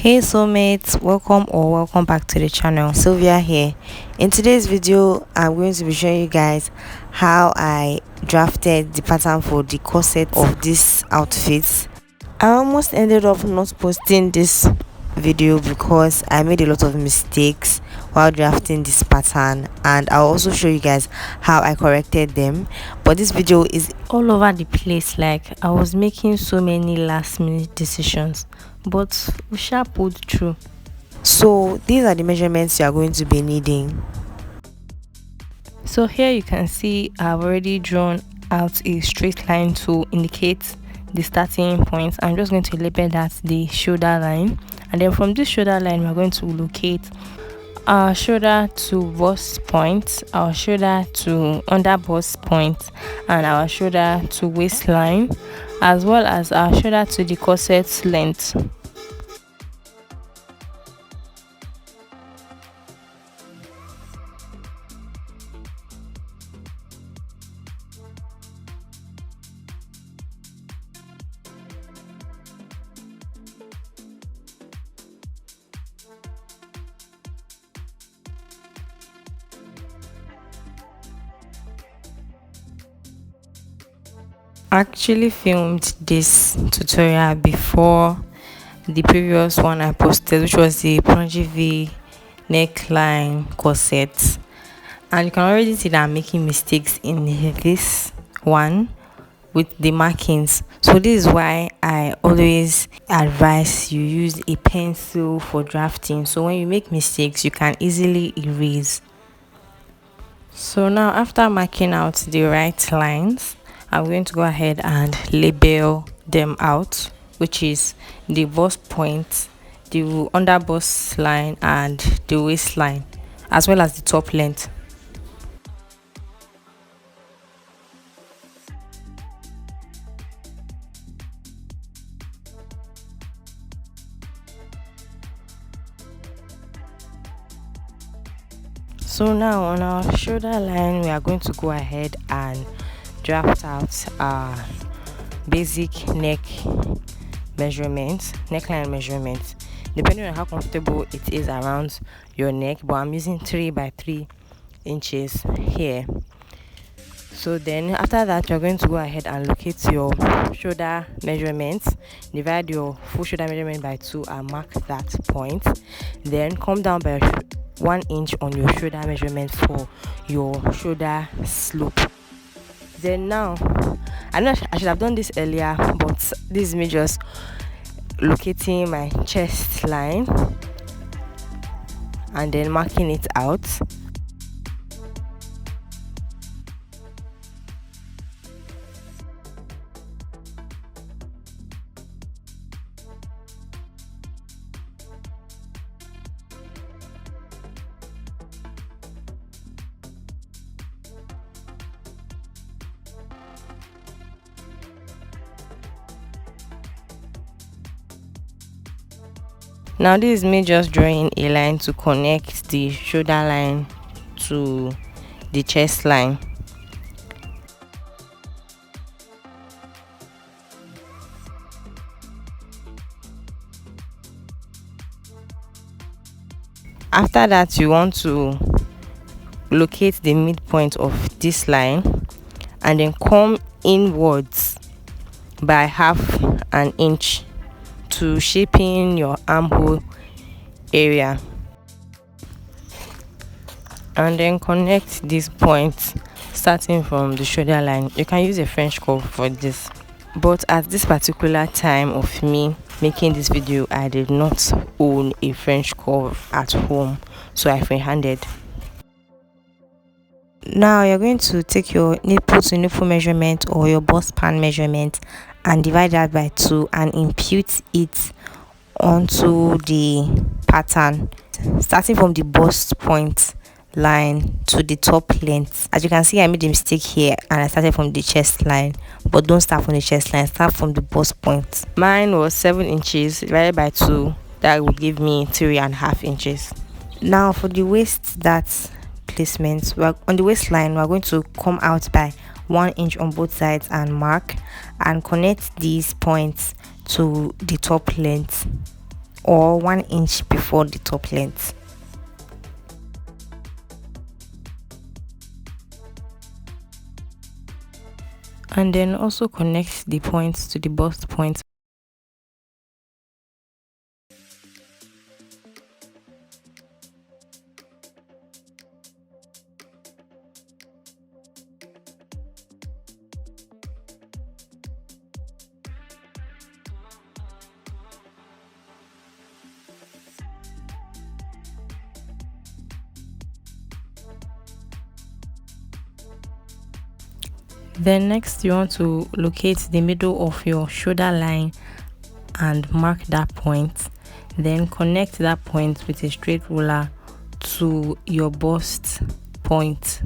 Hey soulmates, welcome back to the channel. Sylvia here. In today's video I'm going to be showing you guys how I drafted the pattern for the corset of this outfit. I almost ended up not posting this video because I made a lot of mistakes while drafting this pattern, and I'll also show you guys how I corrected them. But this video is all over the place, like I was making so many last minute decisions, but we shall pulled through. So these are the measurements you are going to be needing. So here you can see I've already drawn out a straight line to indicate the starting point. I'm just going to label that the shoulder line, and then from this shoulder line we're going to locate our shoulder to bust point, our shoulder to under bust point, and our shoulder to waistline, as well as our shoulder to the corset length. I actually filmed this tutorial before the previous one I posted, which was the plungy V neckline corset, and you can already see that I'm making mistakes in this one with the markings. So this is why I always advise you use a pencil for drafting, so when you make mistakes you can easily erase. So now, after marking out the right lines, I'm going to go ahead and label them out, which is the bust point, the under bust line, and the waistline, as well as the top length. So now on our shoulder line, we are going to go ahead and draft out our basic neckline measurements, depending on how comfortable it is around your neck, but I'm using 3 by 3 inches here. So then after that, you're going to go ahead and locate your shoulder measurements, divide your full shoulder measurement by 2 and mark that point, then come down by 1 inch on your shoulder measurement for your shoulder slope. Then now, I know I should have done this earlier, but this is me just locating my chest line and then marking it out. Now this is me just drawing a line to connect the shoulder line to the chest line. After that, you want to locate the midpoint of this line and then come inwards by half an inch to shaping your armhole area, and then connect these points starting from the shoulder line. You can use a French curve for this, but at this particular time of me making this video, I did not own a French curve at home, so I freehanded. Now you're going to take your nipple to nipple measurement or your bust pan measurement and divide that by 2 and impute it onto the pattern, starting from the bust point line to the top length. As you can see, I made a mistake here and I started from the chest line, but don't start from the chest line, start from the bust point. Mine was 7 inches divided by 2, that would give me 3.5 inches. Now for the waist, that's placement. On the waistline, we're going to come out by 1 inch on both sides and mark and connect these points to the top length or 1 inch before the top length. And then also connect the points to the bust point. Then next you want to locate the middle of your shoulder line and mark that point. Then connect that point with a straight ruler to your bust point.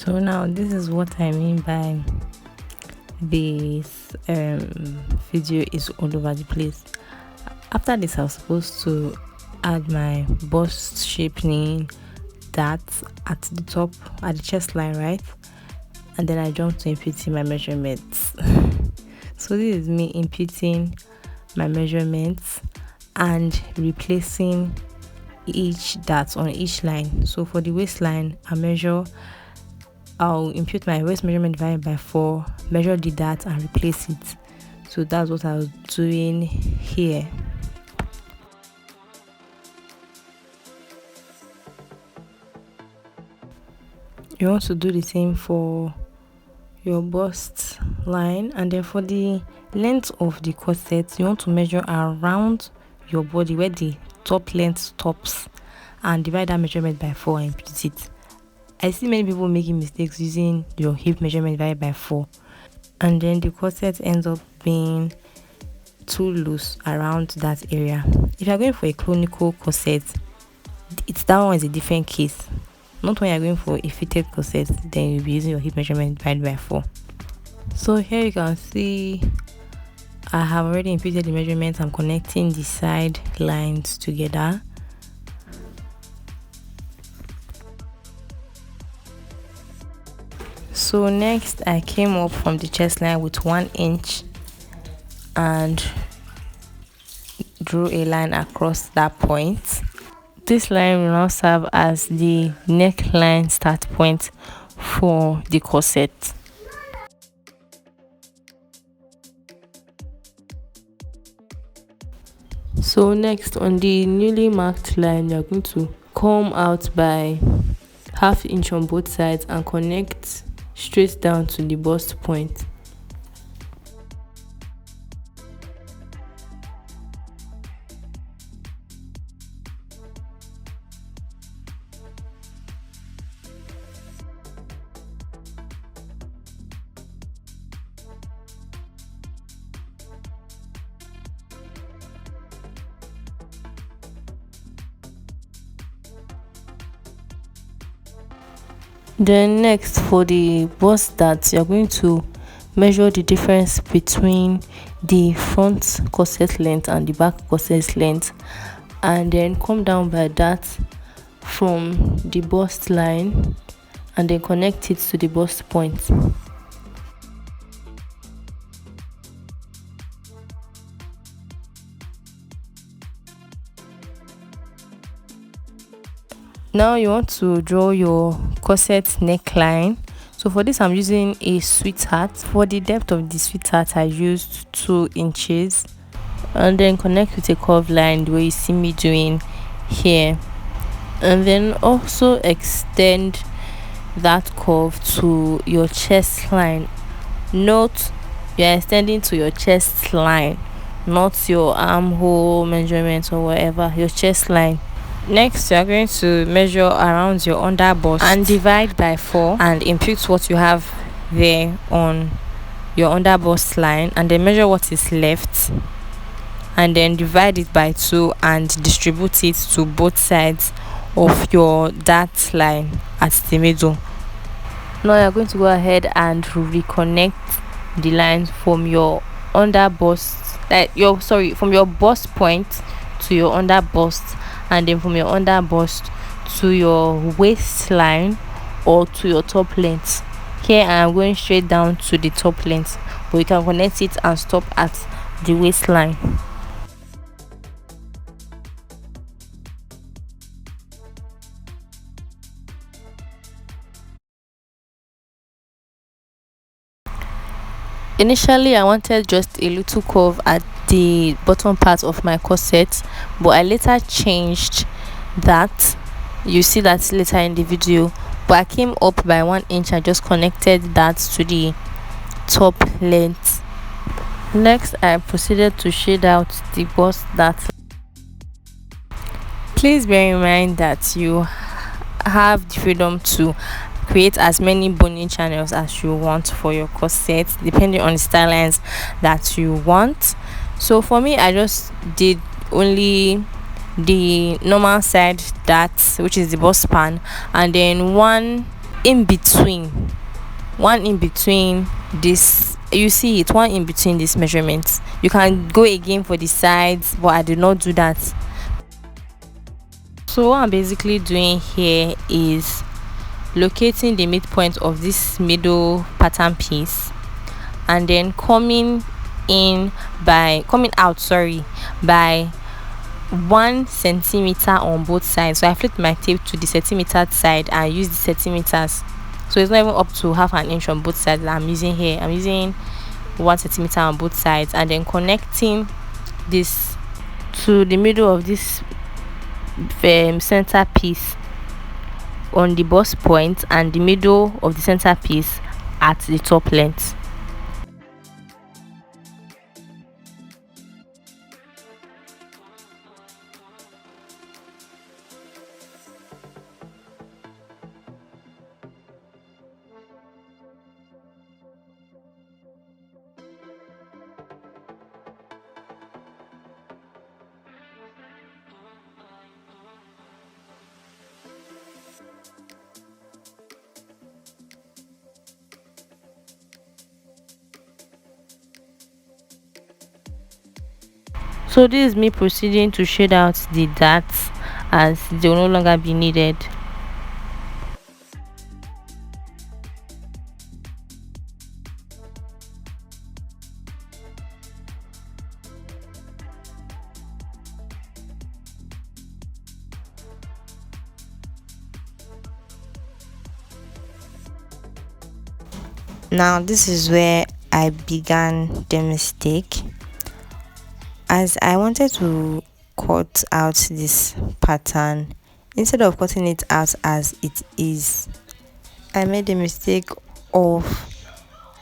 So now this is what I mean by this video is all over the place. After this, I was supposed to add my bust shaping that at the top, at the chest line, right? And then I jumped to imputing my measurements. So this is me imputing my measurements and replacing each dot on each line. So for the waistline, I'll impute my waist measurement divided by 4, measure the dart and replace it. So that's what I was doing here. You want to do the same for your bust line, and then for the length of the corset, you want to measure around your body where the top length stops and divide that measurement by 4 and impute it. I see many people making mistakes using your hip measurement divided by 4, and then the corset ends up being too loose around that area. If you're going for a conical corset, that one is a different case. Not when you're going for a fitted corset, then you'll be using your hip measurement divided by 4. So here you can see I have already imputed the measurements. I'm connecting the side lines together. So next I came up from the chest line with 1 inch and drew a line across that point. This line will now serve as the neckline start point for the corset. So next, on the newly marked line, you're going to come out by ½ inch on both sides and connect straight down to the bust point. Then next, for the bust dart, you're going to measure the difference between the front corset length and the back corset length, and then come down by that from the bust line and then connect it to the bust point. Now you want to draw your corset neckline. So for this, I'm using a sweetheart. For the depth of the sweetheart, I used 2 inches, and then connect with a curved line the way you see me doing here, and then also extend that curve to your chest line. Note, you're extending to your chest line, not your armhole measurement or whatever, your chest line. Next, you are going to measure around your under bust and divide by 4 and impute what you have there on your under bust line, and then measure what is left and then divide it by 2 and distribute it to both sides of your dart line at the middle. Now you're going to go ahead and reconnect the lines from your under bust, like your sorry, from your bust point to your under bust, and then from your under bust to your waistline or to your top length. Here I am going straight down to the top length, but you can connect it and stop at the waistline. Initially, I wanted just a little curve at the bottom part of my corset, but I later changed that. You see that later in the video. But I came up by 1 inch. I just connected that to the top length. Next, I proceeded to shade out the bust that. Please bear in mind that you have the freedom to create as many boning channels as you want for your corset, depending on the stylings that you want. So for me, I just did only the normal side, that which is the bust span, and then in between one in between this, you see it, one in between these measurements. You can go again for the sides, but I did not do that. So what I'm basically doing here is locating the midpoint of this middle pattern piece, and then coming out by 1 centimeter on both sides. So I flipped my tape to the centimeter side and use the centimeters, so it's not even up to half an inch on both sides that I'm using here. I'm using 1 centimeter on both sides, and then connecting this to the middle of this center piece on the bust point, and the middle of the center piece at the top length. So this is me proceeding to shade out the darts, as they will no longer be needed. Now this is where I began the mistake, as I wanted to cut out this pattern. Instead of cutting it out as it is, I made the mistake of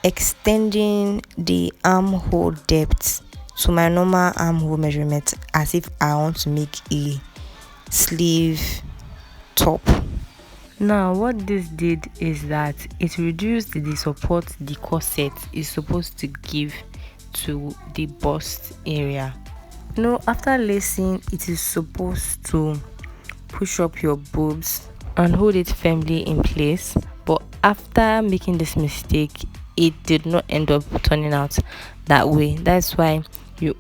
extending the armhole depth to my normal armhole measurement, as if I want to make a sleeve top. Now what this did is that it reduced the support the corset is supposed to give to the bust area. After lacing, it is supposed to push up your boobs and hold it firmly in place, but after making this mistake, it did not end up turning out that way. That's why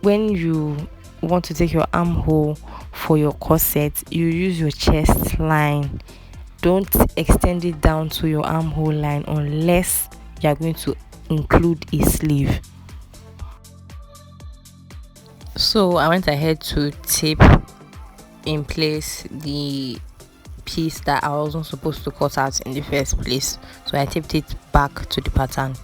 when you want to take your armhole for your corset, you use your chest line. Don't extend it down to your armhole line unless you are going to include a sleeve. So I went ahead to tape in place the piece that I wasn't supposed to cut out in the first place. So I taped it back to the pattern.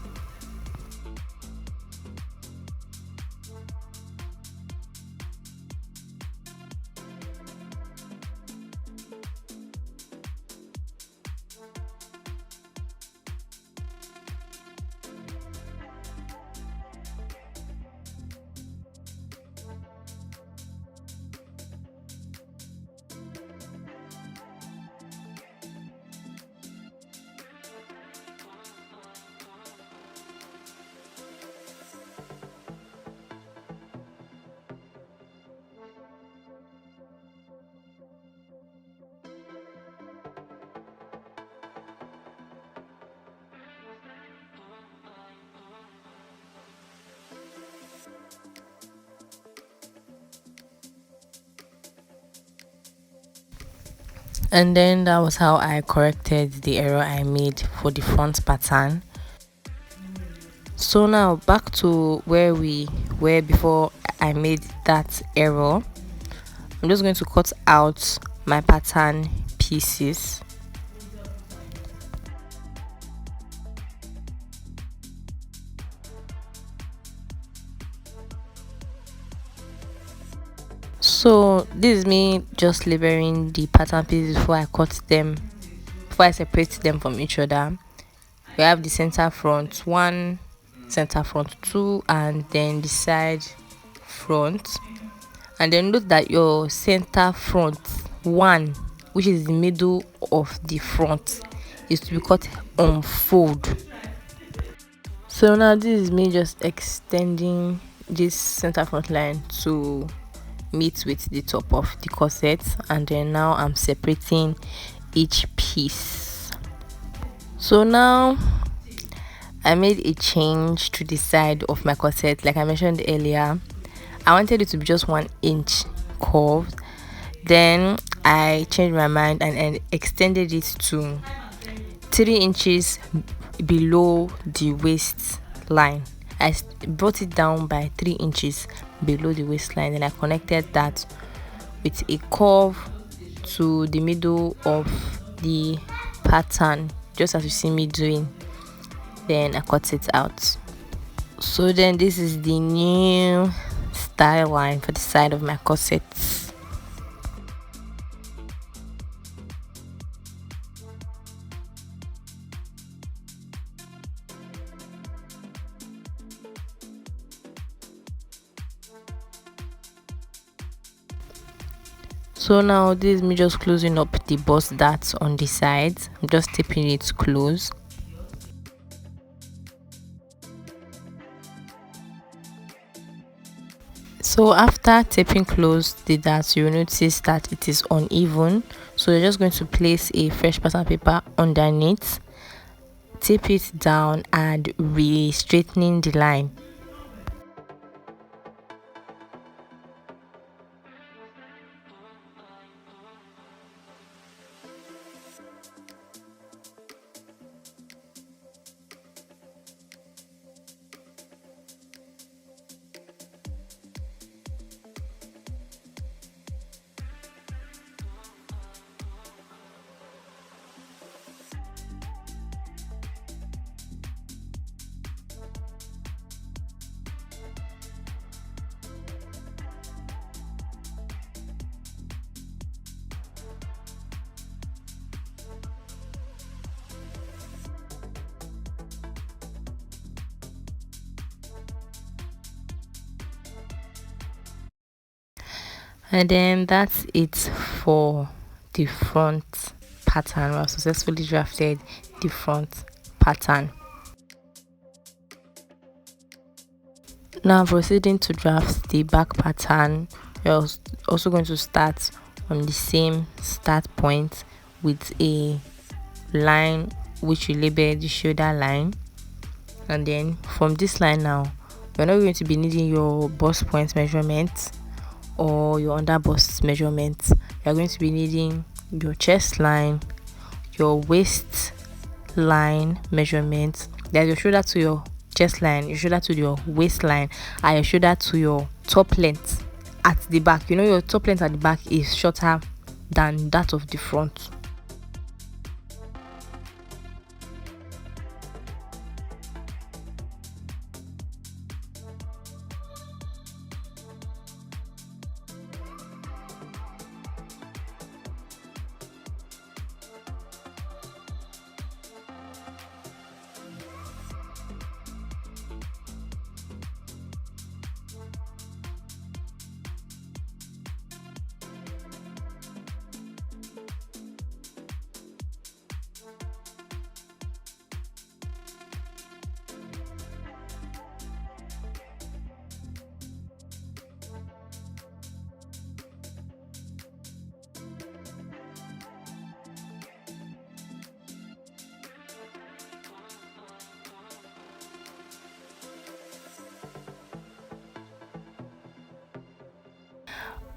And then that was how I corrected the error I made for the front pattern. So now back to where we were before I made that error. I'm just going to cut out my pattern pieces. So this is me just labeling the pattern pieces before I separate them from each other. We have the center front 1, center front 2, and then the side front. And then note that your center front 1, which is the middle of the front, is to be cut on fold. So now this is me just extending this center front line to meet with the top of the corset, and then now I'm separating each piece. So now I made a change to the side of my corset. Like I mentioned earlier, I wanted it to be just 1 inch curved. Then I changed my mind and extended it to 3 inches below the waistline. I brought it down by 3 inches below the waistline, and I connected that with a curve to the middle of the pattern, just as you see me doing. Then I cut it out. So then this is the new style line for the side of my corset. So now this is me just closing up the bust dart on the sides. I'm just taping it close. So after taping close the dart, you will notice that it is uneven. So you're just going to place a fresh pattern paper underneath, tape it down, and re-straightening the line. And then that's it for the front pattern. We have successfully drafted the front pattern. Now proceeding to draft the back pattern, you're also going to start on the same start point with a line which you label the shoulder line. And then from this line now, we're not going to be needing your bust point measurement or your under bust measurement. You're going to be needing your chest line, your waist line measurement. There's your shoulder to your chest line, your shoulder to your waistline, and your shoulder to your top length at the back. You know your top length at the back is shorter than that of the front.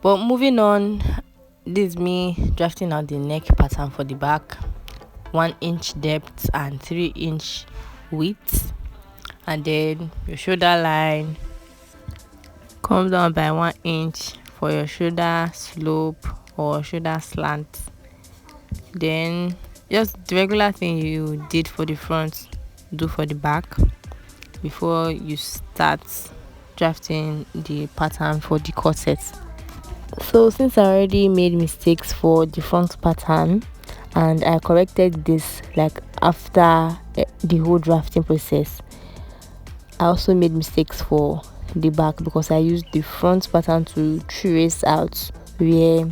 But moving on, this is me drafting out the neck pattern for the back. 1 inch depth and 3-inch width, and then your shoulder line come down by 1 inch for your shoulder slope or shoulder slant. Then just the regular thing you did for the front, do for the back before you start drafting the pattern for the corset. So since I already made mistakes for the front pattern and I corrected this like after the whole drafting process, I also made mistakes for the back because I used the front pattern to trace out where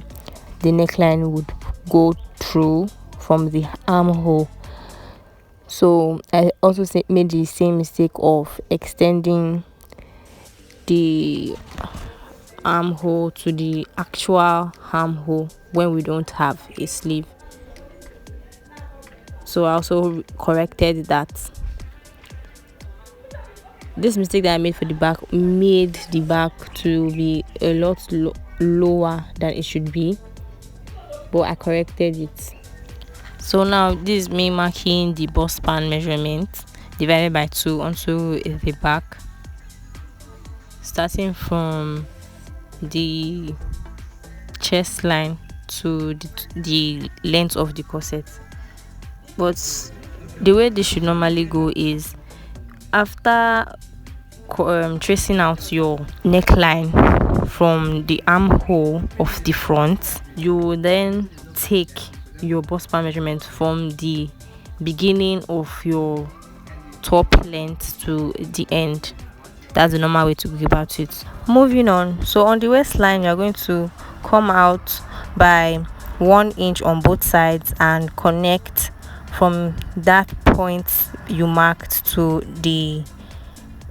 the neckline would go through from the armhole. So I also made the same mistake of extending the armhole to the actual armhole when we don't have a sleeve. So I also corrected that. This mistake that I made for the back made the back to be a lot lower than it should be, but I corrected it. So now this is me marking the bust span measurement divided by 2 onto the back, starting from the chest line to the length of the corset. But the way this should normally go is after tracing out your neckline from the armhole of the front, you will then take your bust span measurement from the beginning of your top length to the end. That's the normal way to go about it. Moving on, so on the waistline you're going to come out by 1 inch on both sides and connect from that point you marked to the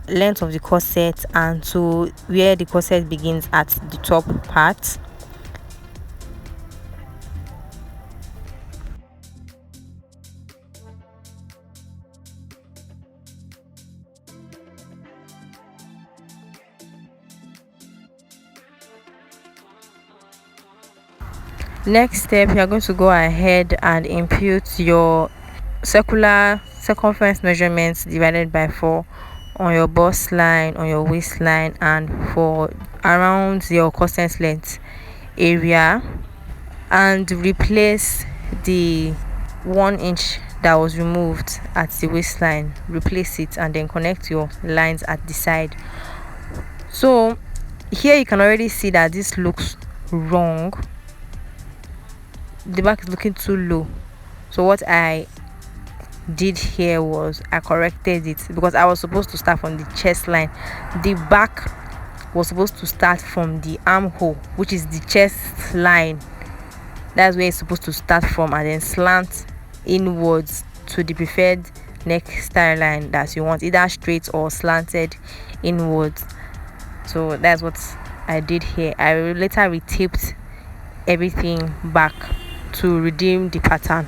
length of the corset and to where the corset begins at the top part. Next step, you are going to go ahead and impute your circular circumference measurements divided by 4 on your bust line, on your waistline, and for around your corset length area, and replace the 1 inch that was removed at the waistline. Replace it and then connect your lines at the side. So here you can already see that this looks wrong. The back is looking too low. So what I did here was I corrected it because I was supposed to start from the chest line. The back was supposed to start from the armhole, which is the chest line. That's where it's supposed to start from, and then slant inwards to the preferred neck style line that you want, either straight or slanted inwards. So that's what I did here. I later retaped everything back to redeem the pattern.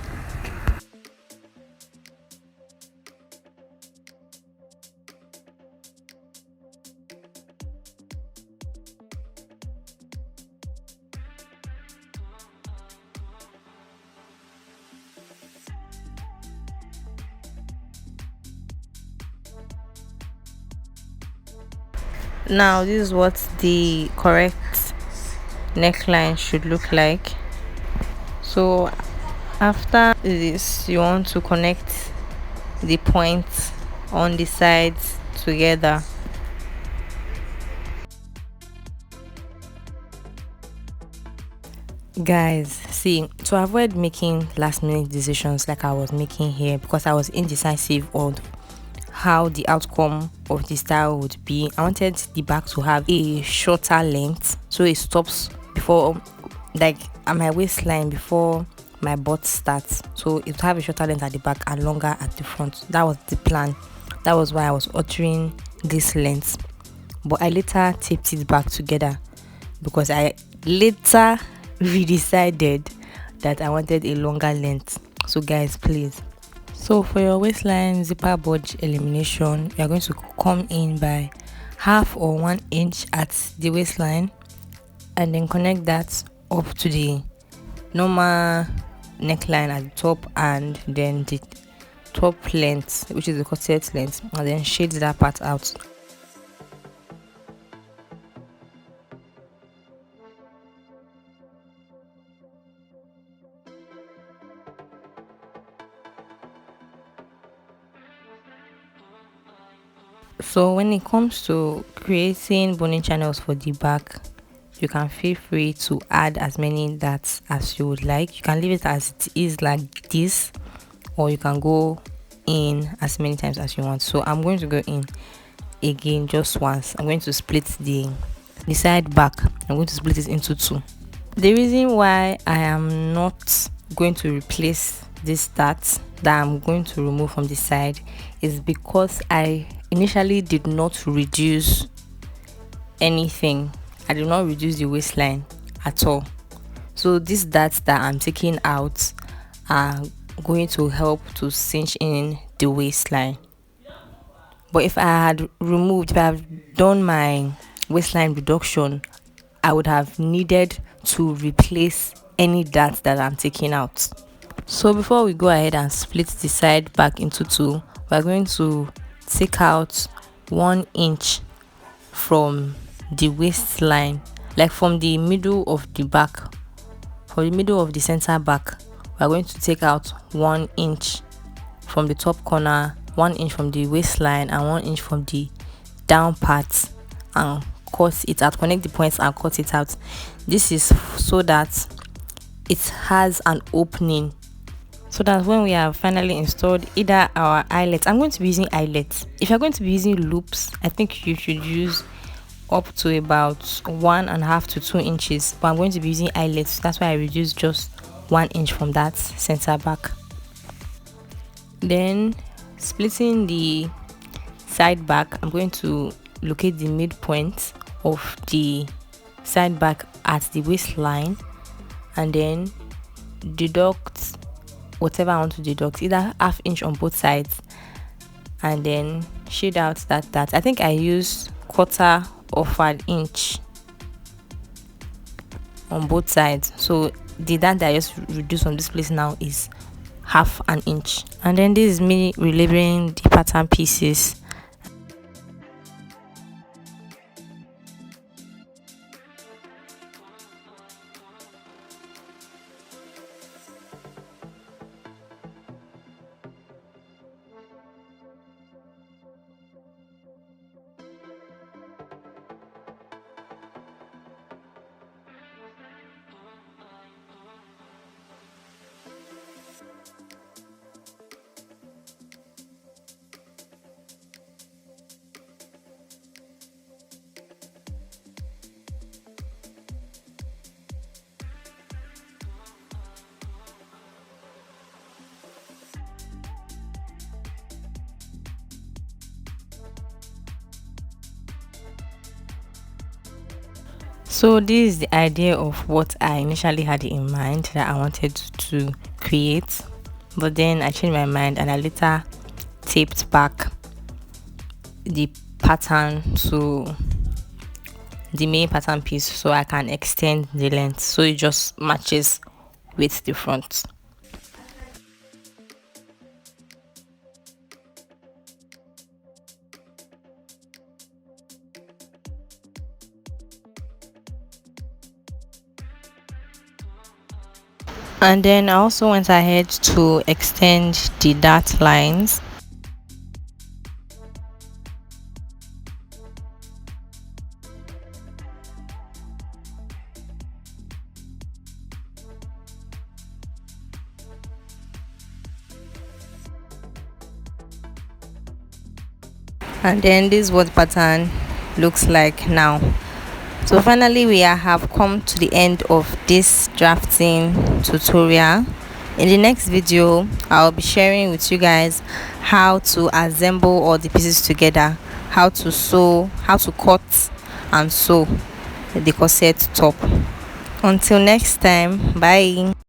Now this is what the correct neckline should look like. So after this, you want to connect the points on the sides together. Guys, see, to avoid making last minute decisions like I was making here, because I was indecisive on how the outcome of the style would be, I wanted the back to have a shorter length so it stops before, like at my waistline, before my butt starts. So it would have a shorter length at the back and longer at the front. That was the plan. That was why I was altering this length. But I later taped it back together because I later decided that I wanted a longer length. So guys, please. So for your waistline zipper budge elimination, you are going to come in by 1/2 or 1 inch at the waistline and then connect that up to the normal neckline at the top, and then the top length, which is the corset length, and then shade that part out. So when it comes to creating boning channels for the back, you can feel free to add as many dots as you would like. You can leave it as it is like this, or you can go in as many times as you want. So I'm going to go in again just once. I'm going to split the side back. I'm going to split it into two. The reason why I am not going to replace this dot that I'm going to remove from the side is because I initially did not reduce anything. I did not reduce the waistline at all. So these dots that I'm taking out are going to help to cinch in the waistline. But if I had done my waistline reduction, I would have needed to replace any dots that I'm taking out. So before we go ahead and split the side back into two, we're going to take out 1 inch from the waistline, like from the middle of the back, from the middle of the center back. We're going to take out 1 inch from the top corner, 1 inch from the waistline, and 1 inch from the down part, and cut it out, connect the points and cut it out. This is so that it has an opening, so that when we have finally installed either our eyelets, I'm going to be using eyelets. If you're going to be using loops, I think you should use up to about 1.5 to 2 inches, but I'm going to be using eyelets. That's why I reduced just 1 inch from that center back. Then splitting the side back, I'm going to locate the midpoint of the side back at the waistline, and then deduct whatever I want to deduct, either ½ inch on both sides, and then shade out that I think I used 1/4 of an inch on both sides. So the dot that I just reduced from this place now is ½ an inch. And then this is me relabeling the pattern pieces. So this is the idea of what I initially had in mind that I wanted to create, but then I changed my mind and I later taped back the pattern to the main pattern piece so I can extend the length so it just matches with the front. And then I also went ahead to extend the dart lines. And then this is what the pattern looks like now. So finally we have come to the end of this drafting tutorial. In the next video I'll be sharing with you guys how to assemble all the pieces together, how to sew, how to cut and sew the corset top. Until next time, bye.